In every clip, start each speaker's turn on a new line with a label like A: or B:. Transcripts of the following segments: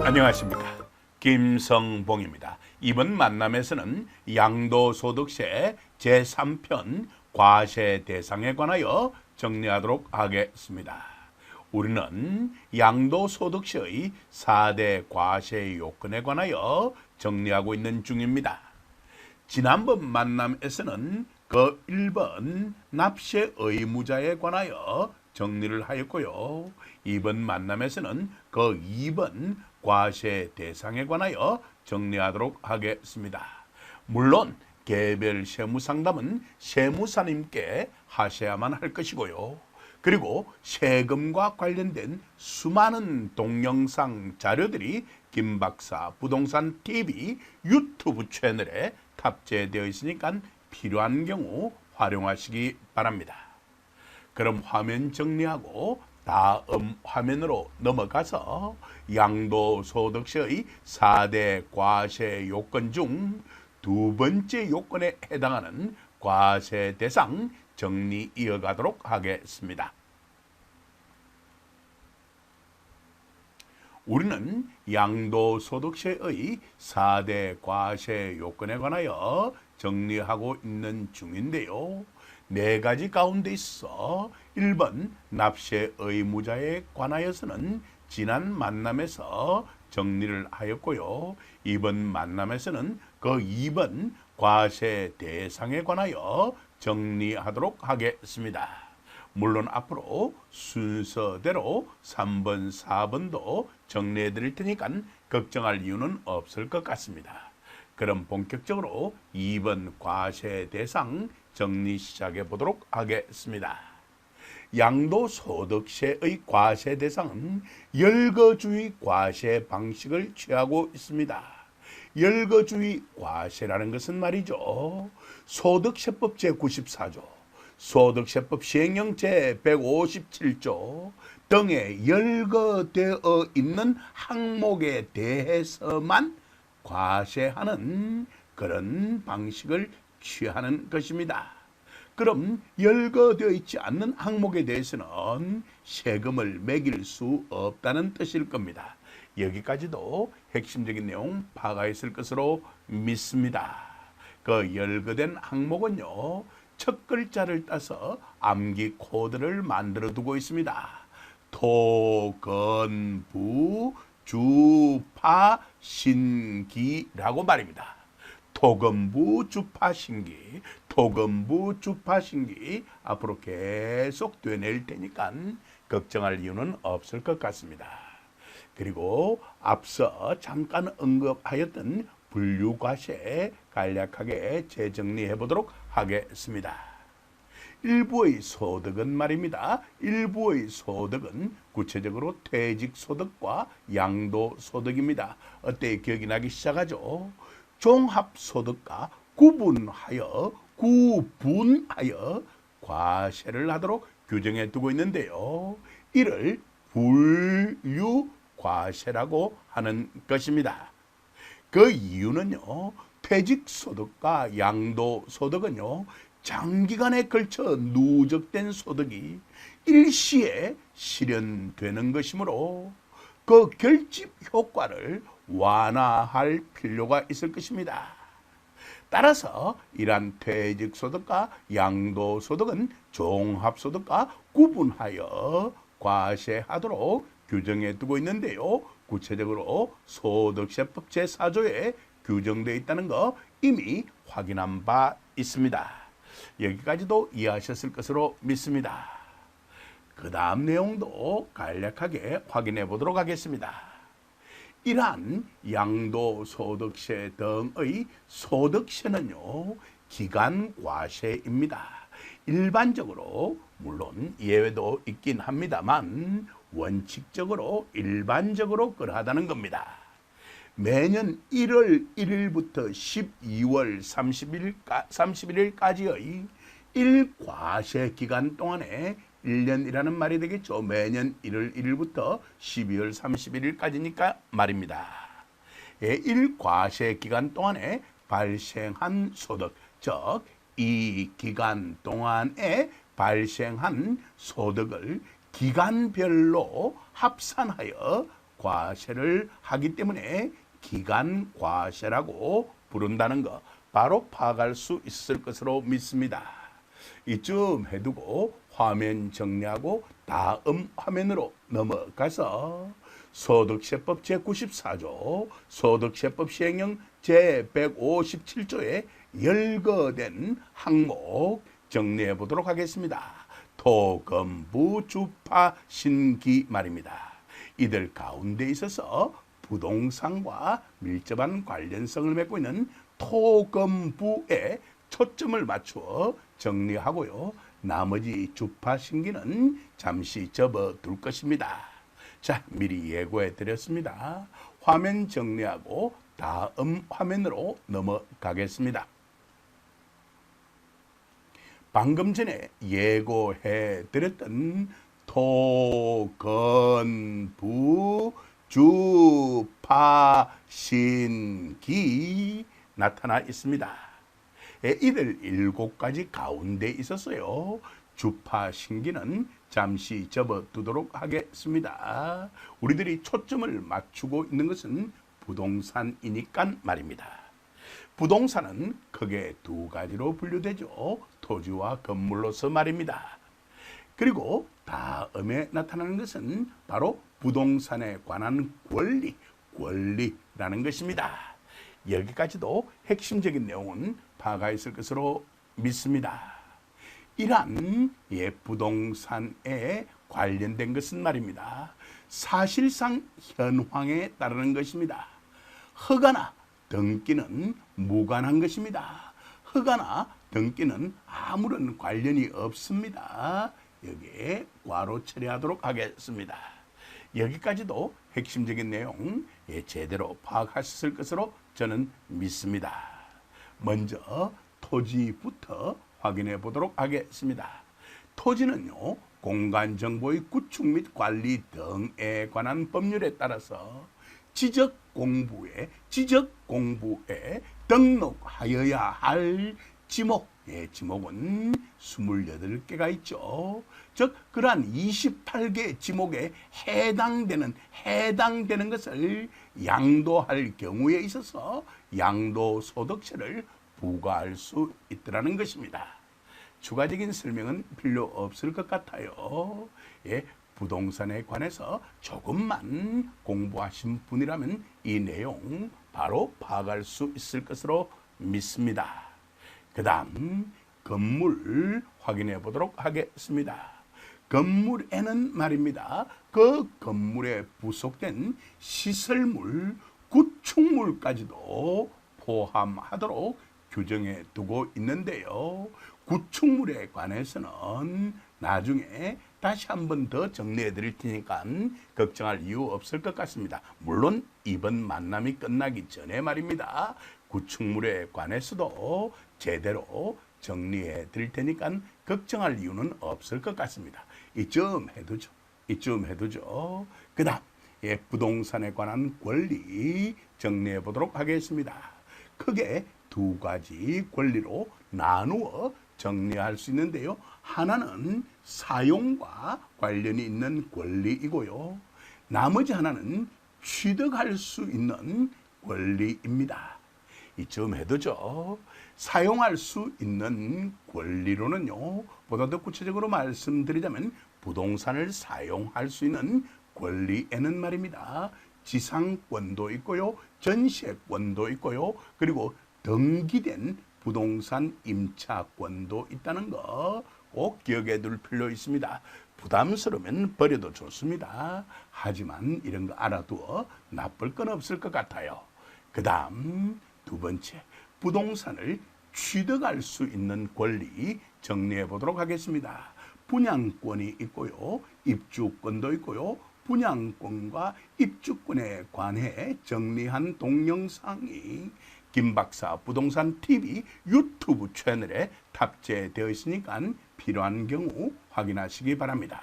A: 안녕하십니까, 김성봉입니다. 이번 만남에서는 양도소득세 제3편 과세 대상에 관하여 정리하도록 하겠습니다. 우리는 양도소득세의 4대 과세 요건에 관하여 정리하고 있는 중입니다. 지난번 만남에서는 그 1번 납세 의무자에 관하여 정리를 하였고요. 이번 만남에서는 그 2번 과세 대상에 관하여 정리하도록 하겠습니다. 물론 개별 세무상담은 세무사님께 하셔야만 할 것이고요. 그리고 세금과 관련된 수많은 동영상 자료들이 김박사 부동산 TV 유튜브 채널에 탑재되어 있으니까 필요한 경우 활용하시기 바랍니다. 그럼 화면 정리하고 다음 화면으로 넘어가서 양도소득세의 4대 과세 요건 중 두 번째 요건에 해당하는 과세 대상 정리 이어가도록 하겠습니다. 우리는 양도소득세의 4대 과세 요건에 관하여 정리하고 있는 중인데요. 네 가지 가운데 있어 1번 납세 의무자에 관하여서는 지난 만남에서 정리를 하였고요. 이번 만남에서는 그 2번 과세 대상에 관하여 정리하도록 하겠습니다. 물론 앞으로 순서대로 3번, 4번도 정리해 드릴 테니까 걱정할 이유는 없을 것 같습니다. 그럼 본격적으로 2번 과세 대상 정리 시작해 보도록 하겠습니다. 양도소득세의 과세 대상은 열거주의 과세 방식을 취하고 있습니다. 열거주의 과세라는 것은 말이죠, 소득세법 제94조, 소득세법 시행령 제157조 등에 열거되어 있는 항목에 대해서만 과세하는 그런 방식을 취하는 것입니다. 그럼 열거되어 있지 않는 항목에 대해서는 세금을 매길 수 없다는 뜻일 겁니다. 여기까지도 핵심적인 내용 파악하 있을 것으로 믿습니다. 그 열거된 항목은요, 첫 글자를 따서 암기 코드를 만들어 두고 있습니다. 토, 건, 부, 주, 파, 신기라고 말입니다. 토건부, 주파, 신기, 토건부, 주파, 신기 앞으로 계속 되낼 테니까 걱정할 이유는 없을 것 같습니다. 그리고 앞서 잠깐 언급하였던 분류과세 간략하게 재정리해 보도록 하겠습니다. 일부의 소득은 말입니다. 일부의 소득은 구체적으로 퇴직소득과 양도소득입니다. 어때 기억이 나기 시작하죠? 종합소득과 구분하여 과세를 하도록 규정해 두고 있는데요. 이를 분류과세라고 하는 것입니다. 그 이유는요, 퇴직소득과 양도소득은요, 장기간에 걸쳐 누적된 소득이 일시에 실현되는 것이므로 그 결집 효과를 완화할 필요가 있을 것입니다. 따라서 이러한 퇴직소득과 양도소득은 종합소득과 구분하여 과세하도록 규정해 두고 있는데요. 구체적으로 소득세법 제4조에 규정되어 있다는 거 이미 확인한 바 있습니다. 여기까지도 이해하셨을 것으로 믿습니다. 그 다음 내용도 간략하게 확인해 보도록 하겠습니다. 이러한 양도소득세 등의 소득세는요, 기간과세입니다. 일반적으로 물론 예외도 있긴 합니다만 원칙적으로 일반적으로 그러하다는 겁니다. 매년 1월 1일부터 12월 31일까지의 일과세 기간 동안에 1년이라는 말이 되겠죠. 매년 1월 1일부터 12월 31일까지니까 말입니다. 일과세 기간 동안에 발생한 소득, 즉 이 기간 동안에 발생한 소득을 기간별로 합산하여 과세를 하기 때문에 기간과세라고 부른다는 거 바로 파악할 수 있을 것으로 믿습니다. 이쯤 해두고 화면 정리하고 다음 화면으로 넘어가서 소득세법 제94조 소득세법 시행령 제157조에 열거된 항목 정리해 보도록 하겠습니다. 토건부 주파 신기 말입니다. 이들 가운데 있어서 부동산과 밀접한 관련성을 맺고 있는 토건부에 초점을 맞추어 정리하고요. 나머지 주파 신기는 잠시 접어둘 것입니다. 자, 미리 예고해 드렸습니다. 화면 정리하고 다음 화면으로 넘어가겠습니다. 방금 전에 예고해 드렸던 토건부 주파 신기 나타나 있습니다. 이들 7가지 가운데 있었어요. 주파 신기는 잠시 접어두도록 하겠습니다. 우리들이 초점을 맞추고 있는 것은 부동산이니까 말입니다. 부동산은 크게 2가지로 분류되죠. 토지와 건물로서 말입니다. 그리고 다음에 나타나는 것은 바로 부동산에 관한 권리라는 것입니다. 여기까지도 핵심적인 내용은 파악하 있을 것으로 믿습니다. 이러한 부동산에 관련된 것은 말입니다. 사실상 현황에 따르는 것입니다. 허가나 등기는 무관한 것입니다. 허가나 등기는 아무런 관련이 없습니다. 여기에 괄호 처리하도록 하겠습니다. 여기까지도 핵심적인 내용 제대로 파악하셨을 것으로 저는 믿습니다. 먼저 토지부터 확인해 보도록 하겠습니다. 토지는요, 공간정보의 구축 및 관리 등에 관한 법률에 따라서 지적공부에 등록하여야 할 지목은 28개가 있죠. 즉 그러한 28개 지목에 해당되는 것을 양도할 경우에 있어서 양도소득세를 부과할 수 있더라는 것입니다. 추가적인 설명은 필요 없을 것 같아요. 부동산에 관해서 조금만 공부하신 분이라면 이 내용 바로 파악할 수 있을 것으로 믿습니다. 그 다음 건물 확인해 보도록 하겠습니다. 건물에는 말입니다. 그 건물에 부속된 시설물, 구축물까지도 포함하도록 규정해 두고 있는데요. 구축물에 관해서는 나중에 다시 한 번 더 정리해 드릴 테니까 걱정할 이유 없을 것 같습니다. 물론 이번 만남이 끝나기 전에 말입니다. 구축물에 관해서도 제대로 정리해 드릴 테니까 걱정할 이유는 없을 것 같습니다. 이쯤 해두죠. 그 다음 부동산에 관한 권리 정리해 보도록 하겠습니다. 크게 2가지 권리로 나누어 정리할 수 있는데요. 하나는 사용과 관련이 있는 권리이고요. 나머지 하나는 취득할 수 있는 권리입니다. 이쯤 해두죠. 사용할 수 있는 권리로는요, 보다 더 구체적으로 말씀드리자면 부동산을 사용할 수 있는 권리에는 말입니다. 지상권도 있고요, 전세권도 있고요, 그리고 등기된 부동산 임차권도 있다는 거 꼭 기억해 둘 필요 있습니다. 부담스러우면 버려도 좋습니다. 하지만 이런 거 알아두어 나쁠 건 없을 것 같아요. 그 다음 2번째, 부동산을 취득할 수 있는 권리 정리해 보도록 하겠습니다. 분양권이 있고요, 입주권도 있고요. 분양권과 입주권에 관해 정리한 동영상이 김박사 부동산 TV 유튜브 채널에 탑재되어 있으니까 필요한 경우 확인하시기 바랍니다.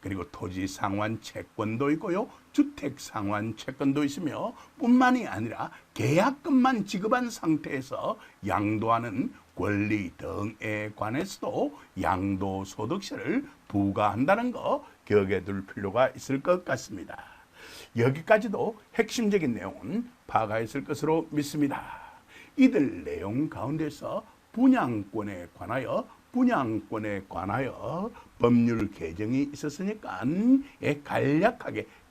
A: 그리고 토지 상환 채권도 있고요, 주택 상환 채권도 있으며 뿐만이 아니라 계약금만 지급한 상태에서 양도하는 권리 등에 관해서도 양도소득세를 부과한다는 거 기억해 둘 필요가 있을 것 같습니다. 여기까지도 핵심적인 내용은 파악하였을 것으로 믿습니다. 이들 내용 가운데서 분양권에 관하여 법률 개정이 있었으니까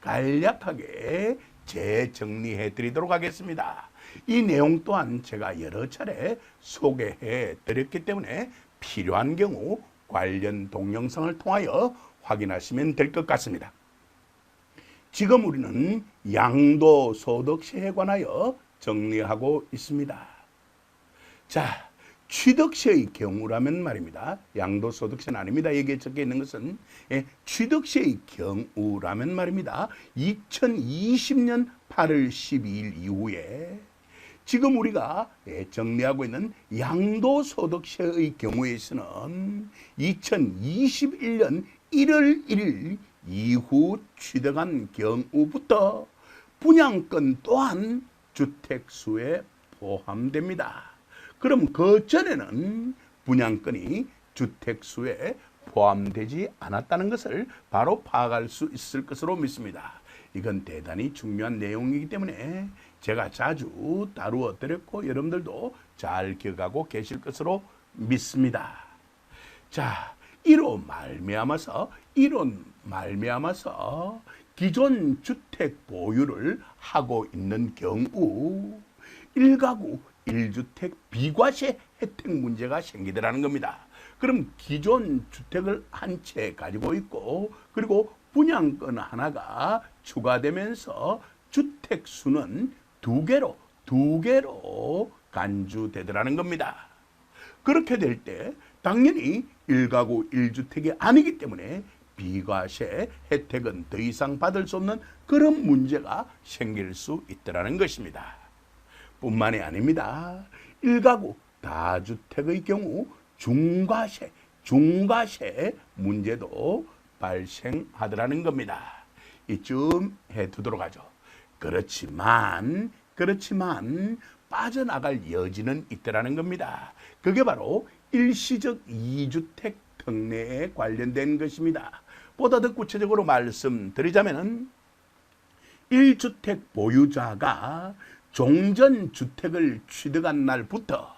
A: 간략하게 재정리해 드리도록 하겠습니다. 이 내용 또한 제가 여러 차례 소개해 드렸기 때문에 필요한 경우 관련 동영상을 통하여 확인하시면 될 것 같습니다. 지금 우리는 양도소득세에 관하여 정리하고 있습니다. 자, 취득세의 경우라면 말입니다. 양도소득세는 아닙니다. 여기에 적혀 있는 것은 취득세의 경우라면 말입니다. 2020년 8월 12일 이후에 지금 우리가 정리하고 있는 양도소득세의 경우에서는 2021년 1월 1일 이후 취득한 경우부터 분양권 또한 주택수에 포함됩니다. 그럼 그 전에는 분양권이 주택수에 포함되지 않았다는 것을 바로 파악할 수 있을 것으로 믿습니다. 이건 대단히 중요한 내용이기 때문에 제가 자주 다루어 드렸고 여러분들도 잘 기억하고 계실 것으로 믿습니다. 자, 이로 말미암아서 기존 주택 보유를 하고 있는 경우 1가구 1주택 비과세 혜택 문제가 생기더라는 겁니다. 그럼 기존 주택을 한 채 가지고 있고 그리고 분양권 하나가 추가되면서 주택 수는 두 개로 간주되더라는 겁니다. 그렇게 될 때 당연히 1가구 1주택이 아니기 때문에 비과세 혜택은 더 이상 받을 수 없는 그런 문제가 생길 수 있더라는 것입니다. 뿐만이 아닙니다. 1가구 다주택의 경우 중과세 문제도 발생하더라는 겁니다. 이쯤 해두도록 하죠. 그렇지만 빠져나갈 여지는 있더라는 겁니다. 그게 바로 일시적 2주택 특례에 관련된 것입니다. 보다 더 구체적으로 말씀드리자면 1주택 보유자가 종전주택을 취득한 날부터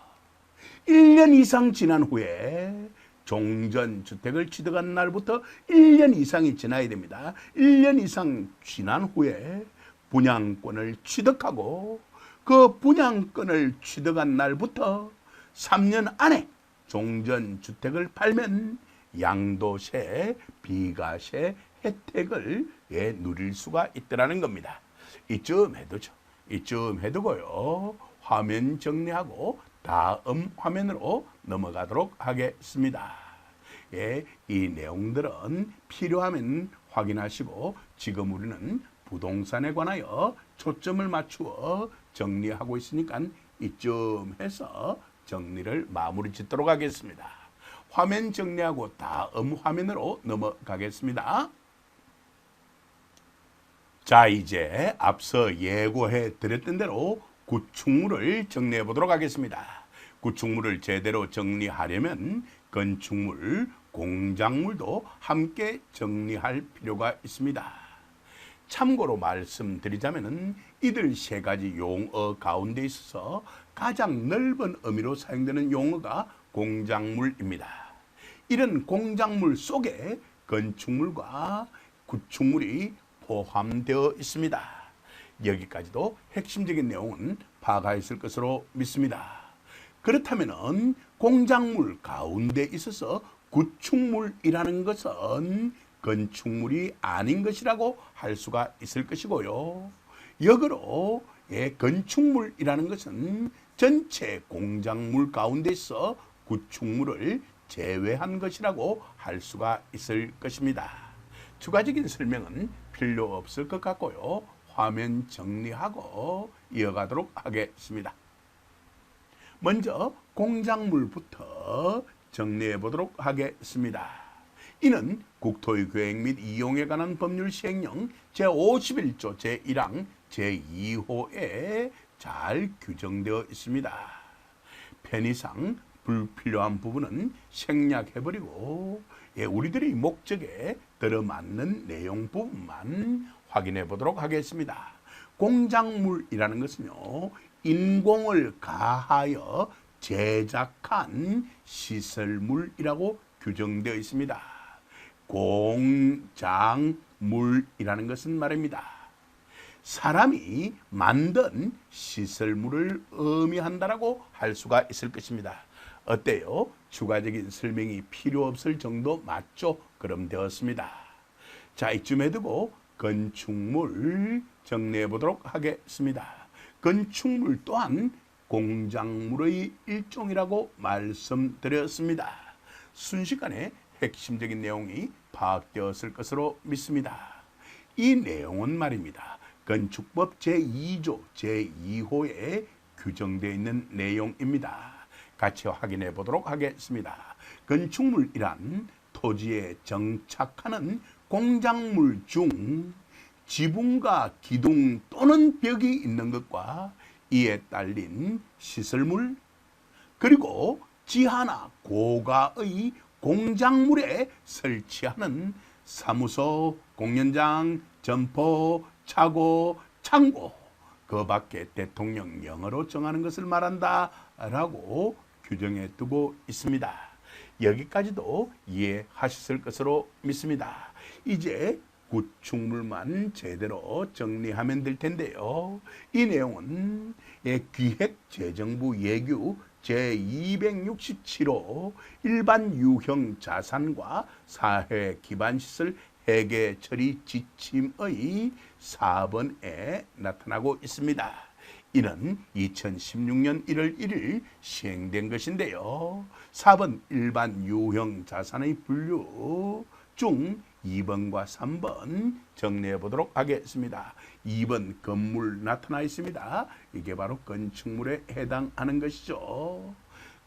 A: 1년 이상 지난 후에 종전주택을 취득한 날부터 1년 이상이 지나야 됩니다. 1년 이상 지난 후에 분양권을 취득하고 그 분양권을 취득한 날부터 3년 안에 종전주택을 팔면 양도세, 비과세 혜택을 누릴 수가 있더라는 겁니다. 이쯤 해두고요. 화면 정리하고 다음 화면으로 넘어가도록 하겠습니다. 이 내용들은 필요하면 확인하시고 지금 우리는 부동산에 관하여 초점을 맞추어 정리하고 있으니까 이쯤 해서 정리를 마무리 짓도록 하겠습니다. 화면 정리하고 다음 화면으로 넘어가겠습니다. 자, 이제 앞서 예고해 드렸던 대로 구축물을 정리해 보도록 하겠습니다. 구축물을 제대로 정리하려면 건축물, 공작물도 함께 정리할 필요가 있습니다. 참고로 말씀드리자면 이들 세 가지 용어 가운데 있어서 가장 넓은 의미로 사용되는 용어가 공작물입니다. 이런 공작물 속에 건축물과 구축물이 포함되어 있습니다. 여기까지도 핵심적인 내용은 파악하였을 것으로 믿습니다. 그렇다면 공작물 가운데 있어서 구축물이라는 것은 건축물이 아닌 것이라고 할 수가 있을 것이고요. 역으로 건축물이라는 것은 전체 공작물 가운데서 구축물을 제외한 것이라고 할 수가 있을 것입니다. 추가적인 설명은 필요 없을 것 같고요. 화면 정리하고 이어가도록 하겠습니다. 먼저 공작물부터 정리해 보도록 하겠습니다. 이는 국토의 계획 및 이용에 관한 법률 시행령 제51조 제1항 제2호에 잘 규정되어 있습니다. 편의상 불필요한 부분은 생략해버리고 우리들의 목적에 들어맞는 내용 부분만 확인해 보도록 하겠습니다. 공작물이라는 것은요, 인공을 가하여 제작한 시설물이라고 규정되어 있습니다. 공작물이라는 것은 말입니다, 사람이 만든 시설물을 의미한다라고 할 수가 있을 것입니다. 어때요? 추가적인 설명이 필요 없을 정도 맞죠? 그럼 되었습니다. 자, 이쯤에 두고 건축물 정리해 보도록 하겠습니다. 건축물 또한 공작물의 일종이라고 말씀드렸습니다. 순식간에 핵심적인 내용이 파악되었을 것으로 믿습니다. 이 내용은 말입니다, 건축법 제2조 제2호에 규정되어 있는 내용입니다. 같이 확인해 보도록 하겠습니다. 건축물이란 토지에 정착하는 공작물 중 지붕과 기둥 또는 벽이 있는 것과 이에 딸린 시설물, 그리고 지하나 고가의 공작물에 설치하는 사무소, 공연장, 점포, 차고, 창고, 그 밖에 대통령령으로 정하는 것을 말한다 라고 규정해 두고 있습니다. 여기까지도 이해하셨을 것으로 믿습니다. 이제 구축물만 제대로 정리하면 될 텐데요. 이 내용은 기획재정부 예규 제267호 일반 유형 자산과 사회 기반 시설 회계 처리 지침의 4번에 나타나고 있습니다. 이는 2016년 1월 1일 시행된 것인데요. 4번 일반 유형 자산의 분류 중 2번과 3번 정리해 보도록 하겠습니다. 2번 건물 나타나 있습니다. 이게 바로 건축물에 해당하는 것이죠.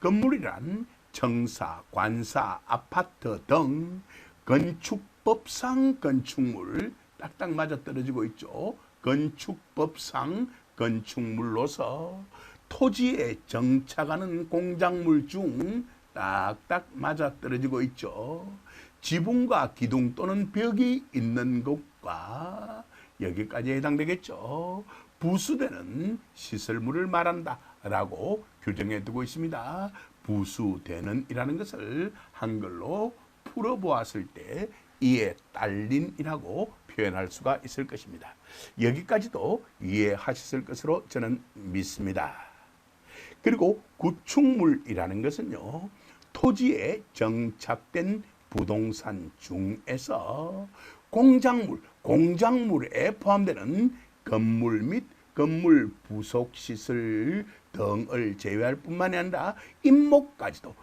A: 건물이란 청사, 관사, 아파트 등 건축법상 건축물, 딱딱 맞아떨어지고 있죠. 건축법상 건축물로서 토지에 정착하는 공작물 중 딱딱 맞아떨어지고 있죠. 지붕과 기둥 또는 벽이 있는 것과 여기까지 해당되겠죠. 부수되는 시설물을 말한다 라고 규정해 두고 있습니다. 부수되는 이라는 것을 한글로 풀어보았을 때 이에 딸린이라고 표현할 수가 있을 것입니다. 여기까지도 이해하셨을 것으로 저는 믿습니다. 그리고 구축물이라는 것은요, 토지에 정착된 부동산 중에서 공작물에 포함되는 건물 및 건물 부속 시설 등을 제외할 뿐만이 아니라 임목까지도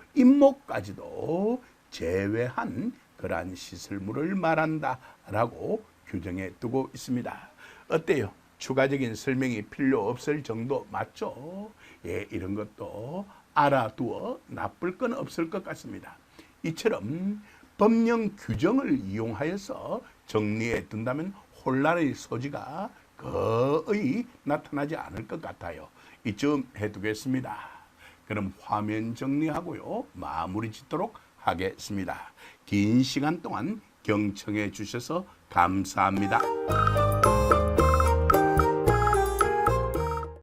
A: 제외한 그러한 시설물을 말한다라고 규정해 두고 있습니다. 어때요? 추가적인 설명이 필요 없을 정도 맞죠? 예, 이런 것도 알아두어 나쁠 건 없을 것 같습니다. 이처럼 법령 규정을 이용하여서 정리해 둔다면 혼란의 소지가 거의 나타나지 않을 것 같아요. 이쯤 해두겠습니다. 그럼 화면 정리하고요, 마무리 짓도록 하겠습니다. 긴 시간 동안 경청해 주셔서 감사합니다.